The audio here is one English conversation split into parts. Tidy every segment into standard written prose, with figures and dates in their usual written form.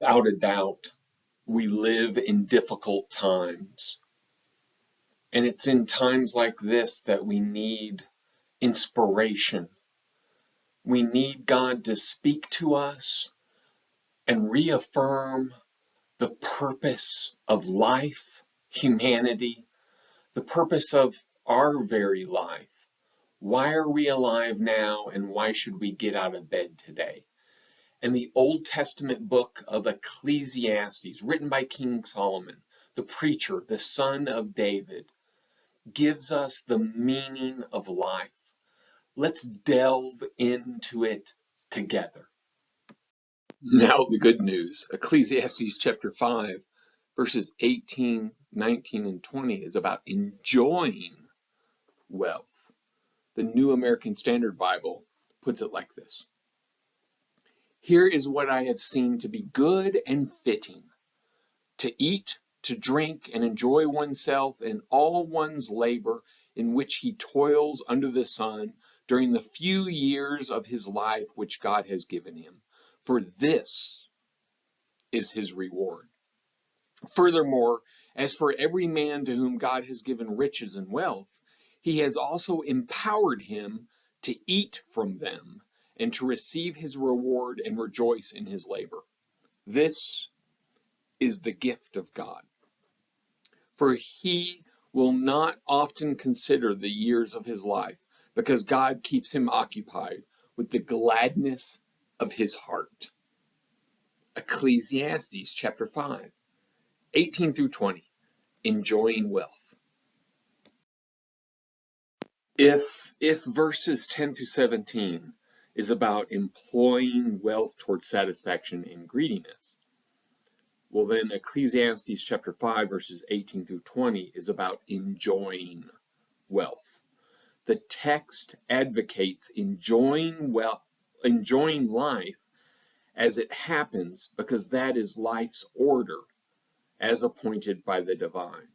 Without a doubt, we live in difficult times. And it's in times like this that we need inspiration. We need God to speak to us and reaffirm the purpose of life, humanity, the purpose of our very life. Why are we alive now, and why should we get out of bed today? And the Old Testament book of Ecclesiastes, written by King Solomon, the preacher, the son of David, gives us the meaning of life. Let's delve into it together. Now the good news. Ecclesiastes chapter 5, verses 18, 19, and 20 is about enjoying wealth. The New American Standard Bible puts it like this. Here is what I have seen to be good and fitting, to eat, to drink, and enjoy oneself in all one's labor in which he toils under the sun during the few years of his life which God has given him. For this is his reward. Furthermore, as for every man to whom God has given riches and wealth, he has also empowered him to eat from them and to receive his reward and rejoice in his labor. This is the gift of God. For he will not often consider the years of his life, because God keeps him occupied with the gladness of his heart. Ecclesiastes chapter 5, 18 through 20, enjoying wealth. If verses 10 through 17 is about employing wealth towards satisfaction and greediness, well then Ecclesiastes chapter 5 verses 18 through 20 is about enjoying wealth. The text advocates enjoying life as it happens, because that is life's order as appointed by the divine.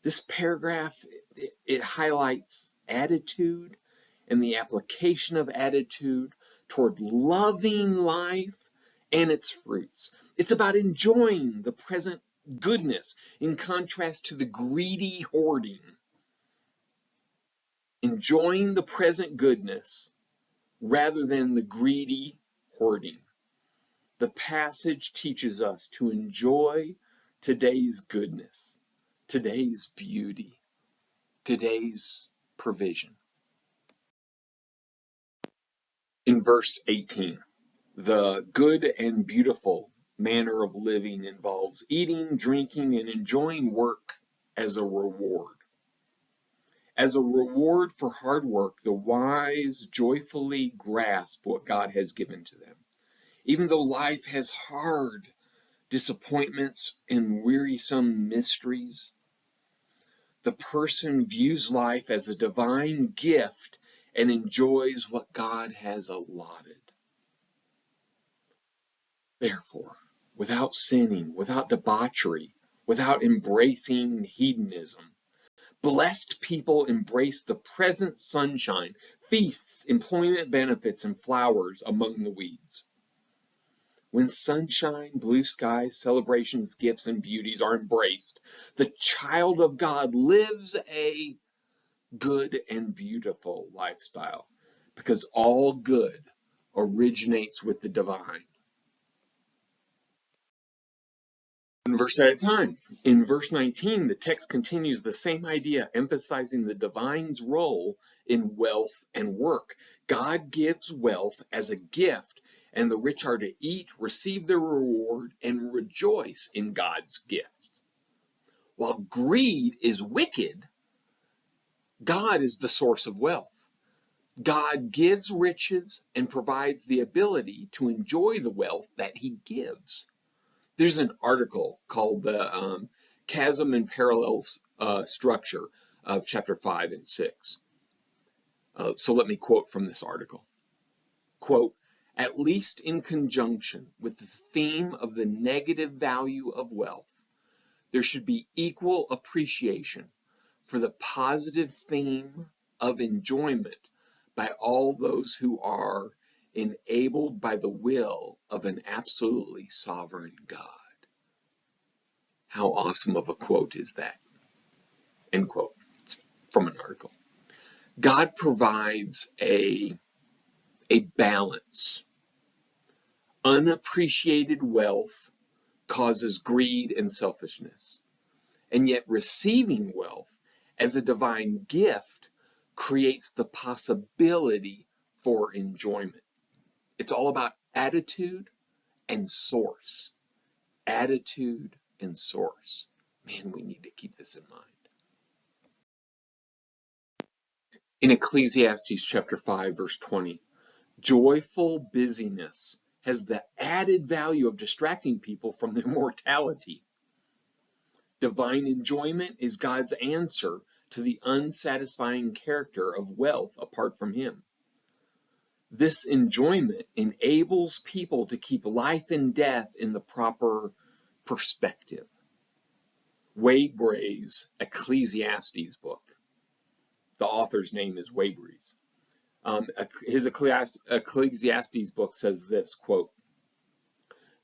This paragraph, it highlights attitude and the application of attitude toward loving life and its fruits. It's about enjoying the present goodness in contrast to the greedy hoarding. Enjoying the present goodness rather than the greedy hoarding. The passage teaches us to enjoy today's goodness, today's beauty, today's provision. In verse 18, the good and beautiful manner of living involves eating, drinking, and enjoying work as a reward. As a reward for hard work, the wise joyfully grasp what God has given to them. Even though life has hard disappointments and wearisome mysteries, the person views life as a divine gift and enjoys what God has allotted. Therefore, without sinning, without debauchery, without embracing hedonism, blessed people embrace the present sunshine, feasts, employment benefits, and flowers among the weeds. When sunshine, blue skies, celebrations, gifts, and beauties are embraced, the child of God lives a good and beautiful lifestyle, because all good originates with the divine. One verse at a time. In verse 19, the text continues the same idea, emphasizing the divine's role in wealth and work. God gives wealth as a gift, and the rich are to eat, receive their reward, and rejoice in God's gift. While greed is wicked, God is the source of wealth. God gives riches and provides the ability to enjoy the wealth that he gives. There's an article called the Chasm and Parallel Structure of chapter 5 and 6. So let me quote from this article. Quote, at least in conjunction with the theme of the negative value of wealth, there should be equal appreciation for the positive theme of enjoyment by all those who are enabled by the will of an absolutely sovereign God. How awesome of a quote is that? End quote. It's from an article. God provides a balance. Unappreciated wealth causes greed and selfishness. And yet receiving wealth as a divine gift creates the possibility for enjoyment. It's all about attitude and source. Attitude and source. Man, we need to keep this in mind. In Ecclesiastes chapter 5, verse 20, joyful busyness has the added value of distracting people from their mortality. Divine enjoyment is God's answer to the unsatisfying character of wealth apart from Him. This enjoyment enables people to keep life and death in the proper perspective. Whybray's Ecclesiastes book. The author's name is Whybray. His Ecclesiastes book says this, quote,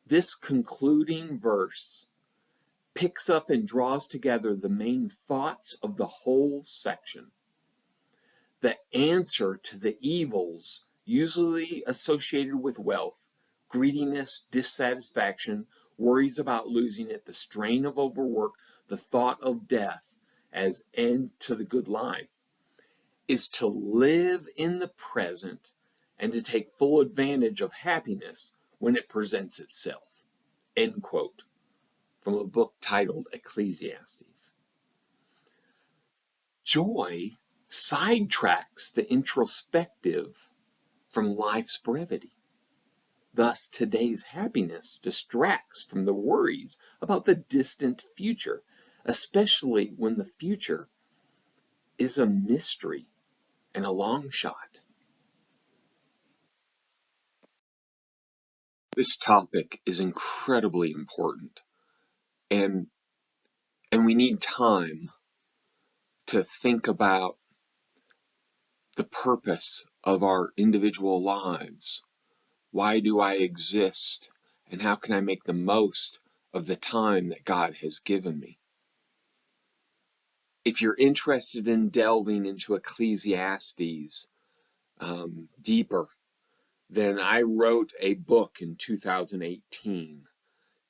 "This concluding verse picks up and draws together the main thoughts of the whole section. The answer to the evils usually associated with wealth, greediness, dissatisfaction, worries about losing it, the strain of overwork, the thought of death as end to the good life, is to live in the present and to take full advantage of happiness when it presents itself." End quote. From a book titled Ecclesiastes. Joy sidetracks the introspective from life's brevity. Thus, today's happiness distracts from the worries about the distant future, especially when the future is a mystery and a long shot. This topic is incredibly important, and we need time to think about the purpose of our individual lives. Why do I exist? And how can I make the most of the time that God has given me? If you're interested in delving into Ecclesiastes deeper, then I wrote a book in 2018.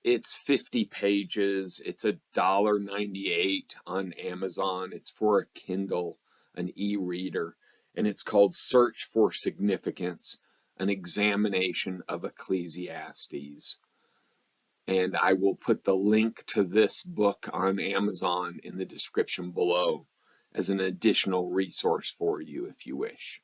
It's 50 pages. It's $1.98 on Amazon. It's for a Kindle, an e-reader, and it's called Search for Significance, an examination of Ecclesiastes. And I will put the link to this book on Amazon in the description below as an additional resource for you if you wish.